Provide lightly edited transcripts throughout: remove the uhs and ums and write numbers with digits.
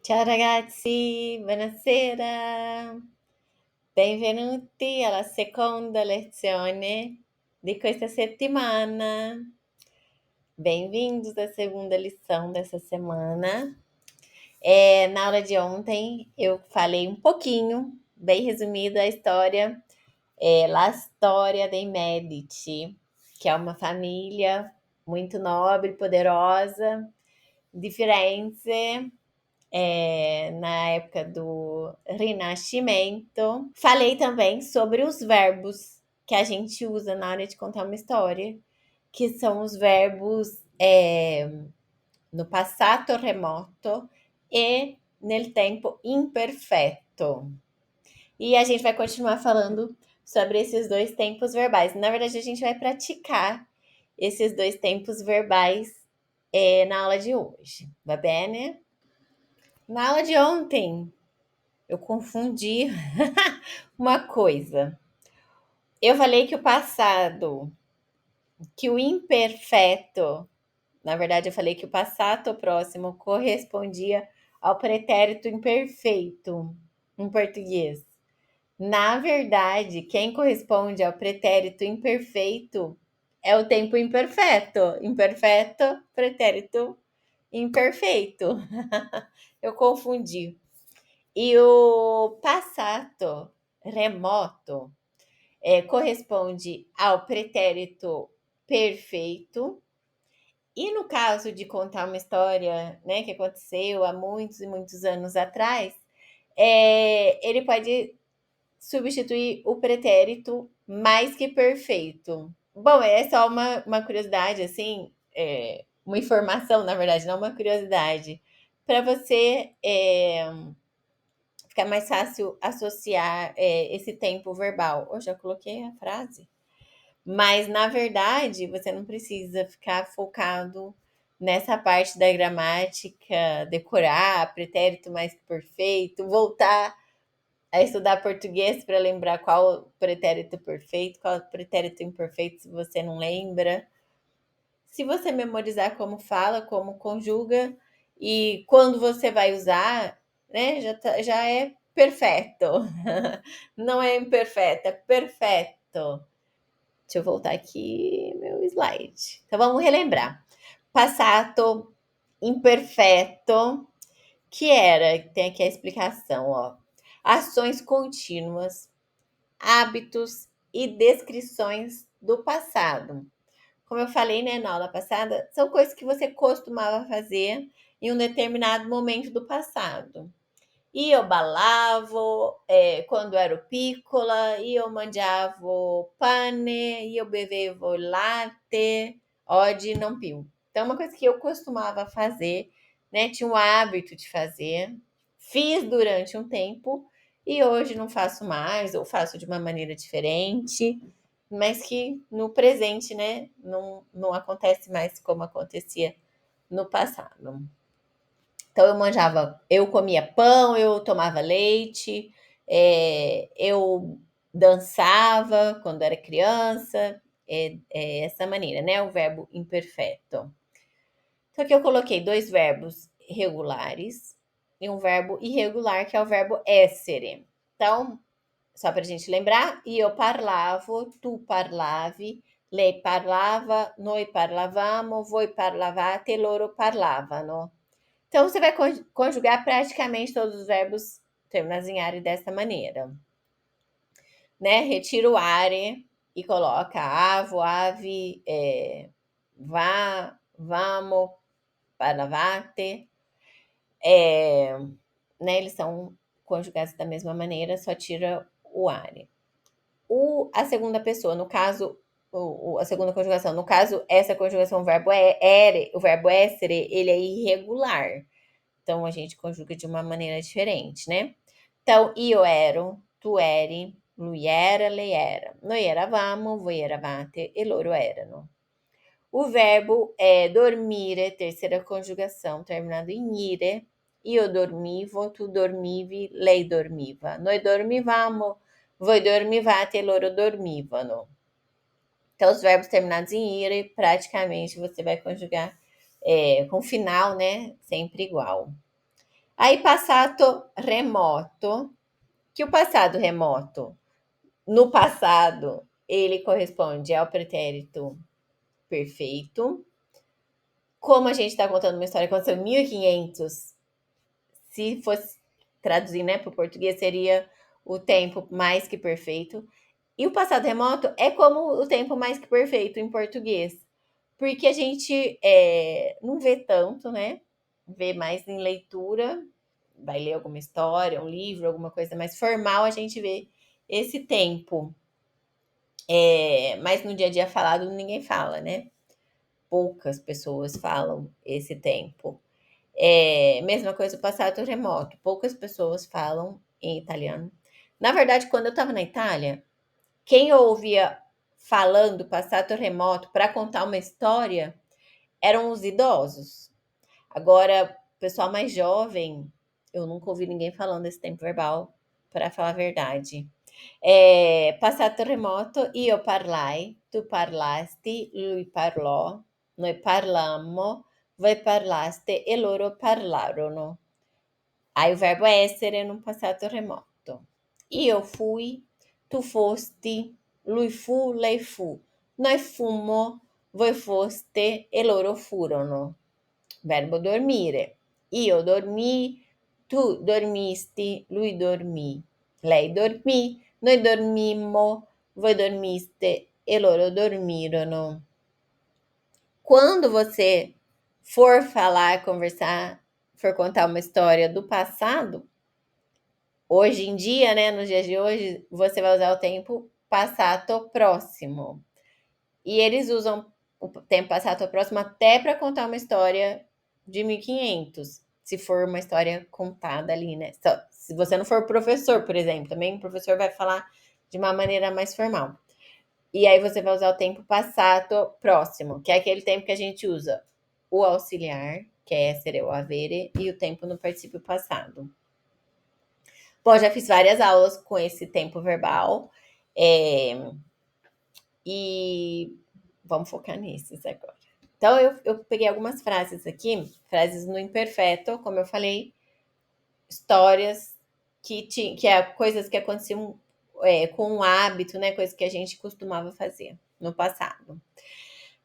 Ciao ragazzi, buonasera. Benvenuti alla seconda lezione di questa settimana. Bem-vindos à segunda lição dessa semana. Na aula de ontem eu falei um pouquinho, bem resumido, a história, La Storia dei Medici, que é uma família muito nobre, poderosa, de Firenze, na época do Rinascimento. Falei também sobre os verbos que a gente usa na hora de contar uma história, que são os verbos no passato remoto e nel tempo imperfeito. E a gente vai continuar falando sobre esses dois tempos verbais. Na verdade, a gente vai praticar esses dois tempos verbais na aula de hoje. Va bene? Na aula de ontem, eu confundi uma coisa. Eu falei que o passado, que o imperfeito, na verdade, eu falei que o passato próximo correspondia ao pretérito imperfeito em português. Na verdade, quem corresponde ao pretérito imperfeito é o tempo imperfeito. Imperfeito, pretérito imperfeito. Eu confundi. E o passato remoto corresponde ao pretérito perfeito. E no caso de contar uma história, né, que aconteceu há muitos e muitos anos atrás, ele pode substituir o pretérito mais que perfeito. Bom, é só uma curiosidade, assim, uma informação, na verdade, não uma curiosidade, para você fica mais fácil associar esse tempo verbal. Eu já coloquei a frase. Mas, na verdade, você não precisa ficar focado nessa parte da gramática, decorar pretérito mais que perfeito, voltar a estudar português para lembrar qual o pretérito perfeito, qual o pretérito imperfeito, se você não lembra. Se você memorizar como fala, como conjuga e quando você vai usar, né, já é perfeito. Não é imperfeito, é perfeito. Deixa eu voltar aqui meu slide. Então vamos relembrar. Passato imperfeito, que era, tem aqui a explicação, ó. Ações contínuas, hábitos e descrições do passado. Como eu falei, né, na aula passada, são coisas que você costumava fazer em um determinado momento do passado. Io ballavo quando ero piccola, io mangiavo pane, io bevevo il latte, oggi non più. Então, é uma coisa que eu costumava fazer, né? Tinha o hábito de fazer, fiz durante um tempo e hoje não faço mais, ou faço de uma maneira diferente, mas que no presente, né, não acontece mais como acontecia no passado. Então eu comia pão, eu tomava leite, eu dançava quando era criança, essa maneira, né? O verbo imperfeito. Então aqui eu coloquei dois verbos regulares e um verbo irregular, que é o verbo essere. Então, só para a gente lembrar, io parlavo, tu parlavi, lei parlava, noi parlavamo, voi parlavate, loro parlavano. Então, você vai conjugar praticamente todos os verbos terminados em are dessa maneira. Né? Retira o are e coloca avo, ave, vá, vamo, parlavate. Né? Eles são conjugados da mesma maneira, só tira o are. A segunda pessoa, no caso, a segunda conjugação, no caso, essa conjugação, o verbo o verbo essere, ele é irregular. Então, a gente conjuga de uma maneira diferente, né? Então, io ero, tu eri, lui era, lei era. Noi eravamo, voi eravate e loro erano. O verbo é dormire, terceira conjugação, terminado em ire. Io dormivo, tu dormivi, lei dormiva. Noi dormivamo, voi dormivate e loro dormivano. Então, os verbos terminados em ire, praticamente você vai conjugar com final, né? Sempre igual. Aí, passato remoto, que o passado remoto, no passado, ele corresponde ao pretérito perfeito. Como a gente está contando uma história que aconteceu em 1500, se fosse traduzir, né, para o português, seria o tempo mais que perfeito. E o passado remoto é como o tempo mais que perfeito em português, porque a gente não vê tanto, né? Vê mais em leitura, vai ler alguma história, um livro, alguma coisa mais formal, a gente vê esse tempo. Mas no dia a dia falado ninguém fala, né? Poucas pessoas falam esse tempo. Mesma coisa o passato remoto. Poucas pessoas falam em italiano. Na verdade, quando eu estava na Itália, quem eu ouvia falando passato remoto para contar uma história eram os idosos. Agora, o pessoal mais jovem, eu nunca ouvi ninguém falando esse tempo verbal, para falar a verdade. Passato remoto, io parlai, tu parlasti, lui parlò, noi parlammo, voi parlaste e loro parlarono. Aí o verbo essere no passato remoto. Io fui, tu fosti, lui fu, lei fu. Noi fummo, voi foste e loro furono. Verbo dormire. Io dormii, tu dormisti, lui dormì. Lei dormì, noi dormimmo, voi dormiste e loro dormirono. Quando você for falar, conversar, for contar uma história do passado, hoje em dia, né, nos dias de hoje, você vai usar o tempo passato próximo. E eles usam o tempo passato próximo até para contar uma história de 1500, se for uma história contada ali, né? Se você não for professor, por exemplo, também o professor vai falar de uma maneira mais formal. E aí você vai usar o tempo passato próximo, que é aquele tempo que a gente usa o auxiliar, que é essere ou avere, e o tempo no particípio passado. Bom, já fiz várias aulas com esse tempo verbal. E vamos focar nesses agora. Então, eu peguei algumas frases aqui, frases no imperfeito, como eu falei, histórias que é coisas que aconteciam com um hábito, né? Coisas que a gente costumava fazer no passado.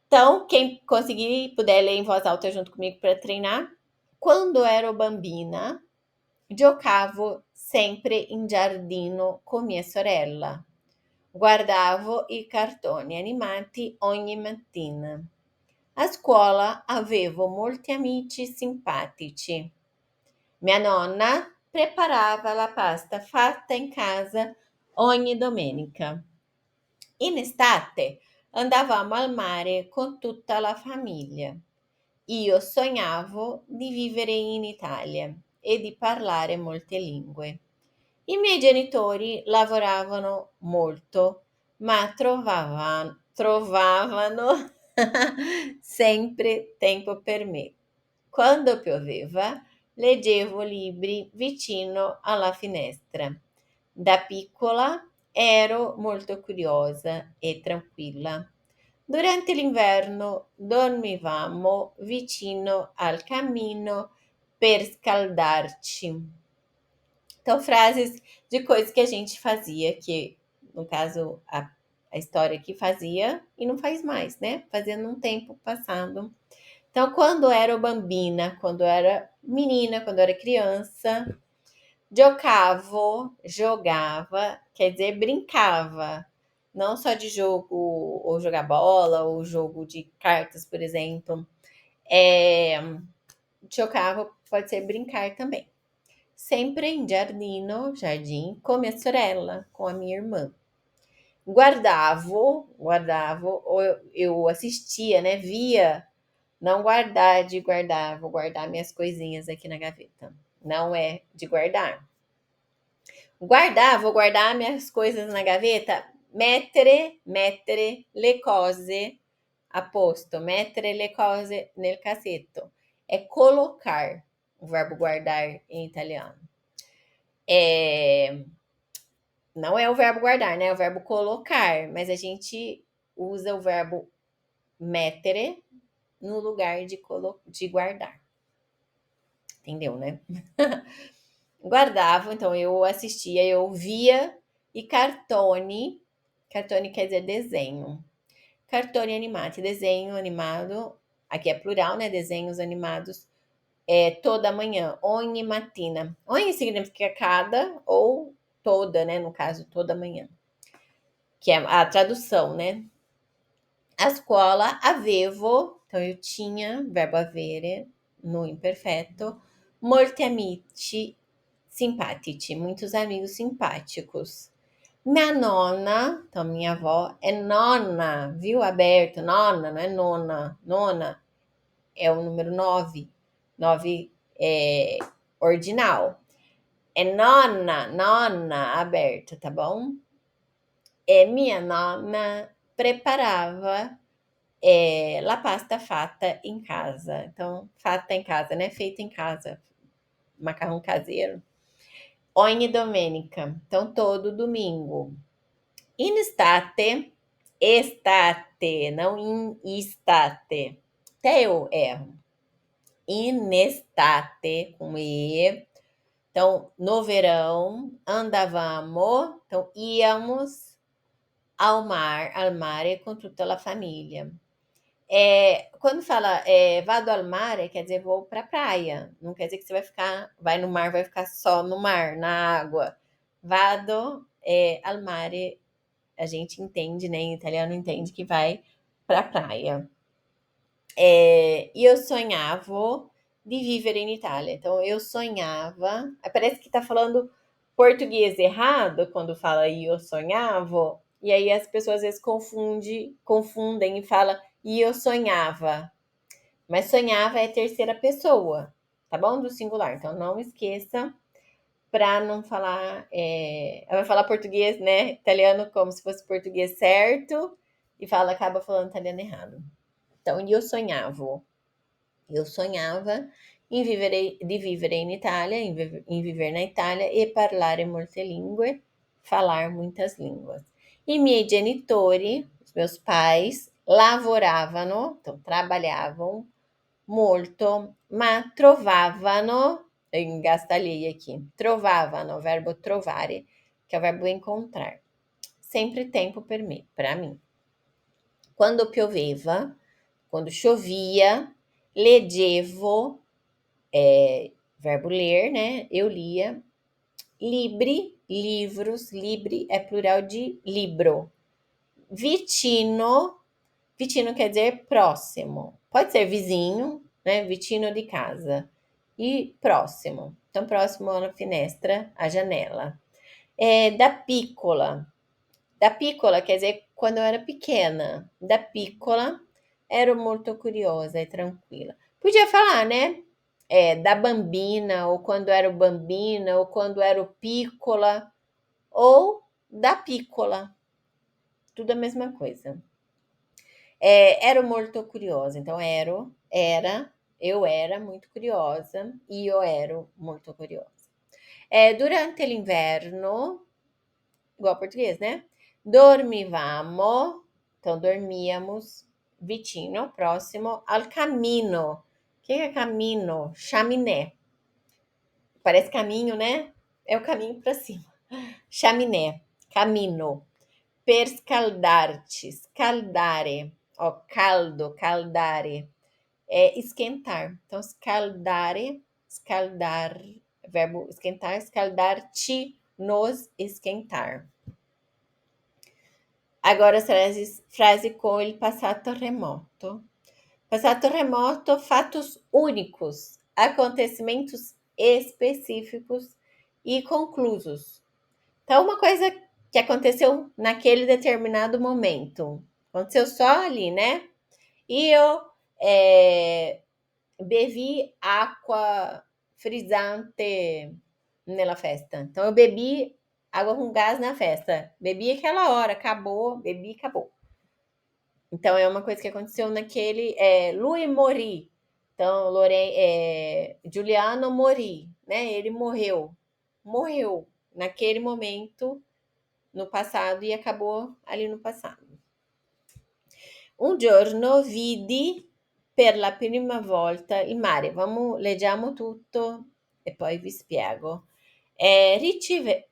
Então, quem conseguir puder ler em voz alta junto comigo para treinar. Quando ero bambina, giocavo sempre in giardino con mia sorella. Guardavo i cartoni animati ogni mattina. A scuola avevo molti amici simpatici. Mia nonna preparava la pasta fatta in casa ogni domenica. In estate andavamo al mare con tutta la famiglia. Io sognavo di vivere in Italia e di parlare molte lingue. I miei genitori lavoravano molto, ma trovavano sempre tempo per me. Quando pioveva, leggevo libri vicino alla finestra. Da piccola ero molto curiosa e tranquilla. Durante l'inverno dormivamo vicino al camino per scaldarci. Então, frases de coisas que a gente fazia, que no caso a história que fazia e não faz mais, né? Fazia num tempo passado. Então, quando era bambina, quando era menina, quando era criança, giocavo, jogava, quer dizer, brincava. Não só de jogo, ou jogar bola, ou jogo de cartas, por exemplo. Giocavo pode ser brincar também. Sempre em giardino, jardim, com minha sorella, com a minha irmã. Guardavo, ou eu assistia, né? Via, não guardar de guardar, vou guardar minhas coisinhas aqui na gaveta. Não é de guardar. Guardar, vou guardar minhas coisas na gaveta. Mettere le cose a posto. Mettere le cose nel cassetto. É colocar, o verbo guardar em italiano. Não é o verbo guardar, né? É o verbo colocar, mas a gente usa o verbo mettere no lugar de guardar. entendeu, né? Guardava, então eu assistia, eu via e cartone quer dizer desenho. Cartone animati, desenho animado, aqui é plural, né? Desenhos animados toda manhã, ogni mattina. Ogni significa cada ou toda, né? No caso, toda manhã. Que é a tradução, né? A scuola avevo, então eu tinha, verbo avere, no imperfeito, molti amici simpatici, muitos amigos simpáticos. Minha nona, então minha avó, é nona, viu? Aberto, nona, não é nona. Nona é o número 9. 9 é ordinal. É nona, nona, aberto, tá bom? Minha nona preparava la pasta fatta em casa. Então, fatta em casa, né? Feita em casa. Macarrão caseiro. Ogni domenica. Então, todo domingo. In estate, não in estate. Até eu erro. In estate, com E. Então, no verão, andavamo, então íamos ao mare com toda a família. Quando fala vado al mare, quer dizer vou para a praia. Não quer dizer que você vai no mar, vai ficar só no mar, na água. Vado al mare, a gente entende, né? Em italiano entende que vai para a praia. E eu sonhava de viver em Itália. Então, eu sonhava. Parece que tá falando português errado quando fala eu sonhava. E aí as pessoas às vezes confundem e falam e eu sonhava. Mas sonhava é terceira pessoa, tá bom? Do singular. Então, não esqueça para não falar. Ela vai falar português, né? Italiano como se fosse português certo e acaba falando italiano errado. Então, eu sonhava. Eu sonhava de viver em Itália, em viver na Itália e parlare molte lingue, falar muitas línguas. I miei genitori, os meus pais, lavoravano, então trabalhavam molto, ma trovavano, eu engastalhei aqui, trovavano, verbo trovare, que é o verbo encontrar. Sempre tempo para mim. Quando pioveva, quando chovia, leggevo, verbo ler, né? Eu lia. Libri, livros. Libri é plural de libro. Vicino, vicino quer dizer próximo. Pode ser vizinho, né? Vicino de casa. E próximo. Então, próximo à finestra, à janela. Da piccola. Da piccola quer dizer quando eu era pequena. Da piccola ero molto curiosa e tranquila. Podia falar, né? Da bambina, ou quando era o bambina, ou quando era o piccola, ou da piccola. Tudo a mesma coisa. Ero molto curiosa. Então, eu era muito curiosa e eu ero molto curiosa. Durante l'inverno, igual português, né? Dormivamo, então dormíamos, vicino, próximo, al camino. O que é camino? Chaminé. Parece caminho, né? É o caminho para cima. Chaminé, camino. Per scaldarci, scaldare. Ó, caldo, caldare. É esquentar. Então, scaldare, scaldar, verbo esquentar, scaldar-te, nos esquentar. Agora frase com il passato remoto. Passato remoto, fatos únicos, acontecimentos específicos e conclusos. Então, uma coisa que aconteceu naquele determinado momento. Aconteceu só ali, né? Eu bevi acqua frizzante nella festa. Então, eu bebi água com gás na festa. Bebi aquela hora, acabou, bebi, acabou. Então, é uma coisa que aconteceu naquele. Lui morì. Então, Giuliano morì, né? Ele morreu. Morreu naquele momento, no passado, e acabou ali no passado. Un giorno vidi per la prima volta il mare. Leggiamo tutto e poi vi spiego.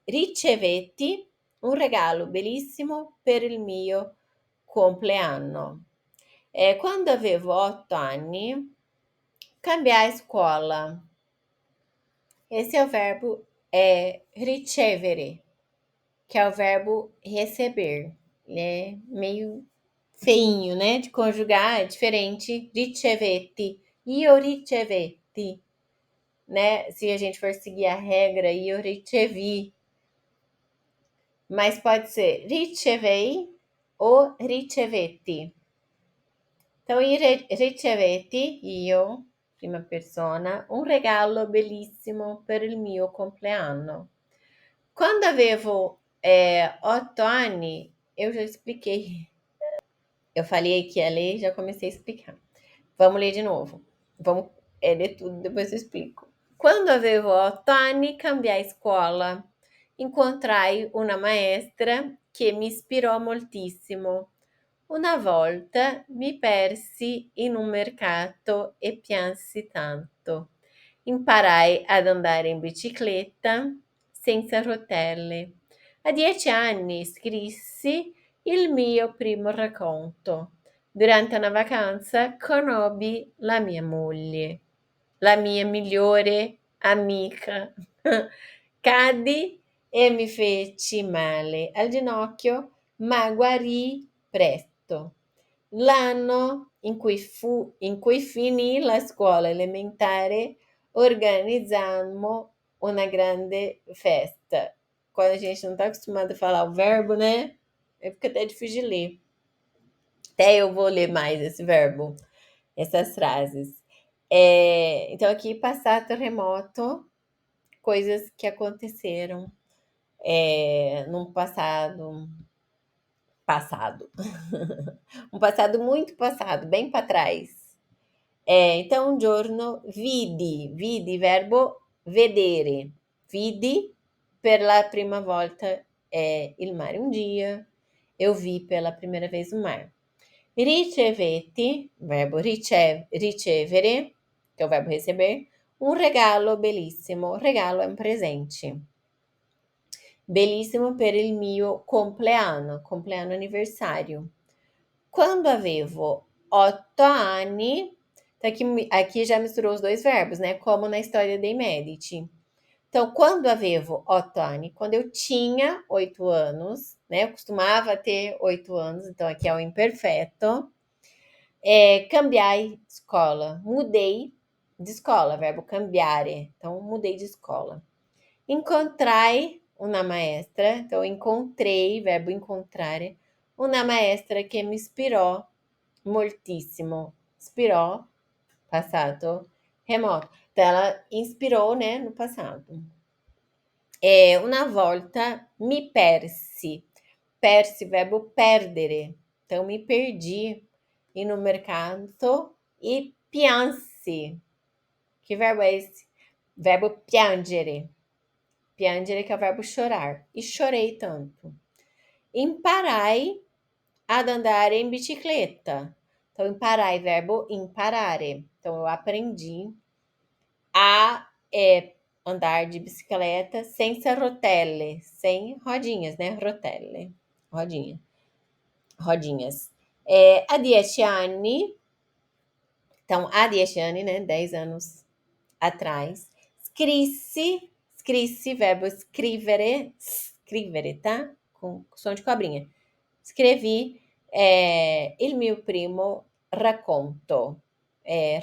Ricevetti un regalo bellissimo per il mio compleanno. Quando avevo 8 anni, cambiai scuola. Esse é o verbo ricevere, que é o verbo receber. Ele é meio feinho, né? De conjugar, é diferente. Ricevetti, io ricevetti, né? Se a gente for seguir a regra, io ricevi. Mas pode ser ricevei ou ricevetti. Então, ricevetti, io, prima persona, un regalo bellissimo per il mio compleanno. Quando avevo 8 anni, eu já expliquei. Eu falei que ia ler e já comecei a explicar. Vamos ler de novo. Vamos ler tudo, depois eu explico. Quando avevo 8 anni, cambiai scuola. Incontrai una maestra che mi ispirò moltissimo. Una volta mi persi in un mercato e piansi tanto. Imparai ad andare in bicicletta senza rotelle. A 10 anni scrissi il mio primo racconto. Durante una vacanza conobbi la mia moglie, la mia migliore amica. Caddi e mi feci male al ginocchio, ma guarì presto. L'anno in cui finì la scuola elementare, organizzammo una grande festa. Quando a gente não está acostumado a falar o verbo, né? Fica até difícil de ler. Até eu vou ler mais esse verbo, essas frases. Então, aqui, passado remoto, coisas que aconteceram num passado. Um passado muito passado, bem para trás. Então, un giorno vidi, verbo vedere, vidi per la prima volta il mare. Um dia eu vi pela primeira vez o mar. Ricevetti, verbo ricevere, que é o verbo receber, un regalo bellissimo. Regalo é um presente. Bellissimo per il mio compleanno, compleanno anniversario. Quando avevo 8 anni, então aqui já misturou os dois verbos, né? Como na história dei Medici. Então, quando avevo 8 anni, quando eu tinha 8 anos, né? Eu costumava ter 8 anos, então aqui é o imperfeito. Cambiai escola, mudei de escola, verbo cambiare. Então, mudei de escola. Encontrai una maestra, então encontrei, verbo encontrare, una maestra que me inspirò moltissimo. Inspirò, passato remoto. Então, ela inspirou, né, no passado. Una volta mi persi. Persi, verbo perdere. Então, me perdi in un mercato e piansi. Que verbo é esse? Verbo piangere. Piangere, que é o verbo chorar. E chorei tanto. Imparai ad andare in bicicletta. Então, imparai, verbo imparare. Então, eu aprendi a andar de bicicleta senza rotelle, sem rodinhas, né? Rotelle, rodinha. Rodinhas. A 10 anni, então, há 10 anni, né? 10 anos atrás, scrissi, verbo scrivere, tá? Com som de cobrinha. Escrevi il mio primo racconto.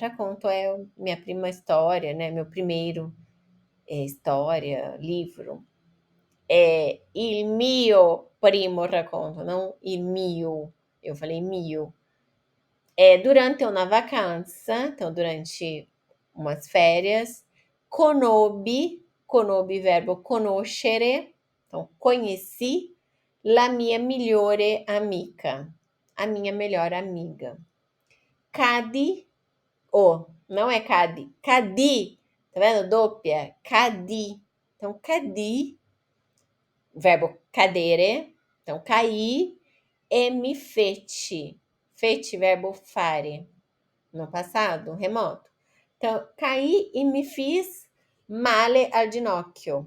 Racconto é minha prima história, né? Meu primeiro história, livro. Il mio primo racconto, não il mio. Eu falei mio. Durante una vacanza, então durante umas férias, conobbi, verbo conoscere, então conheci la mia migliore amica, a minha melhor amiga. Cadi, não é cadi, tá vendo? Doppia, cadi. Então, cadi, verbo cadere, então caí, e mi feci, verbo fare. no passado remoto. Então, caí e me fiz male al ginocchio.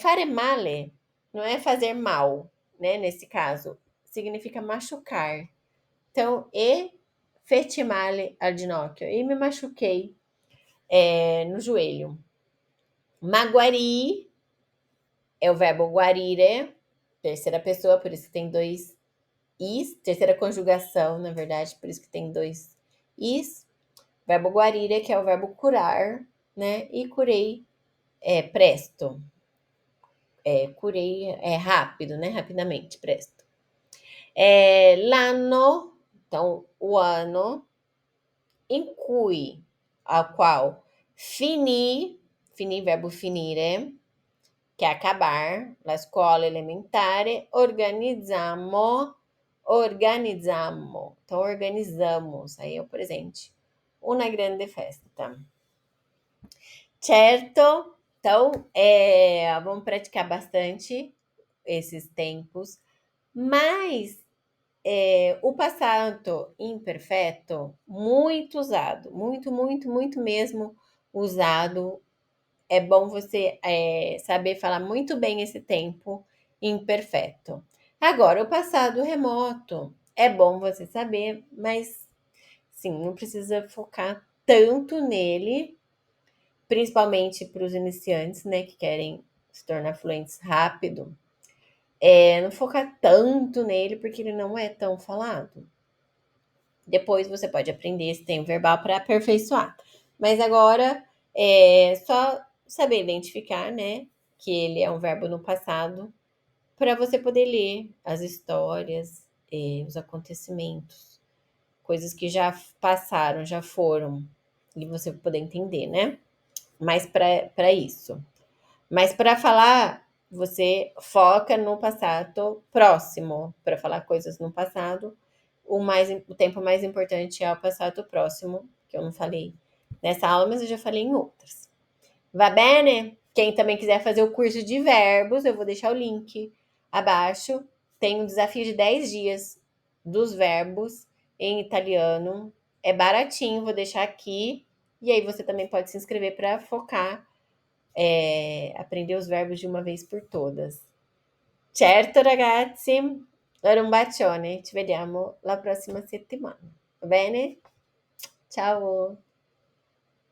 Fare male não é fazer mal, né? Nesse caso, significa machucar. Então, feci male al ginocchio. E me machuquei no joelho. Ma guarì é o verbo guarire, terceira pessoa, por isso que tem dois is, terceira conjugação, na verdade, por isso que tem dois is. Verbo guarire, que é o verbo curar, né? E curei presto. Curei rápido, né? Rapidamente, presto. L'anno, então o ano, in cui, ao qual finì, verbo finire, que é acabar, la scuola elementare, organizzammo, então organizamos, aí é o presente, una grande festa. Certo? Então, vamos praticar bastante esses tempos, mas o passado imperfeito, muito usado, muito, muito, muito mesmo usado. É bom você saber falar muito bem esse tempo imperfeito. Agora, o passado remoto, é bom você saber, mas sim, não precisa focar tanto nele, principalmente para os iniciantes, né, que querem se tornar fluentes rápido. Não focar tanto nele, porque ele não é tão falado. Depois você pode aprender esse tempo verbal para aperfeiçoar. Mas agora é só saber identificar, né, que ele é um verbo no passado, para você poder ler as histórias, os acontecimentos, coisas que já passaram, já foram, e você poder entender, né? Mas para isso. Mas para falar, você foca no passado próximo. Para falar coisas no passado, o tempo mais importante é o passado próximo, que eu não falei nessa aula, mas eu já falei em outras. Va bene? Quem também quiser fazer o curso de verbos, eu vou deixar o link abaixo. Tem um desafio de 10 dias dos verbos em italiano. É baratinho, vou deixar aqui. E aí você também pode se inscrever para focar, aprender os verbos de uma vez por todas. Certo, ragazzi? Allora un bacione, ci vediamo la prossima settimana. Va bene? Ciao!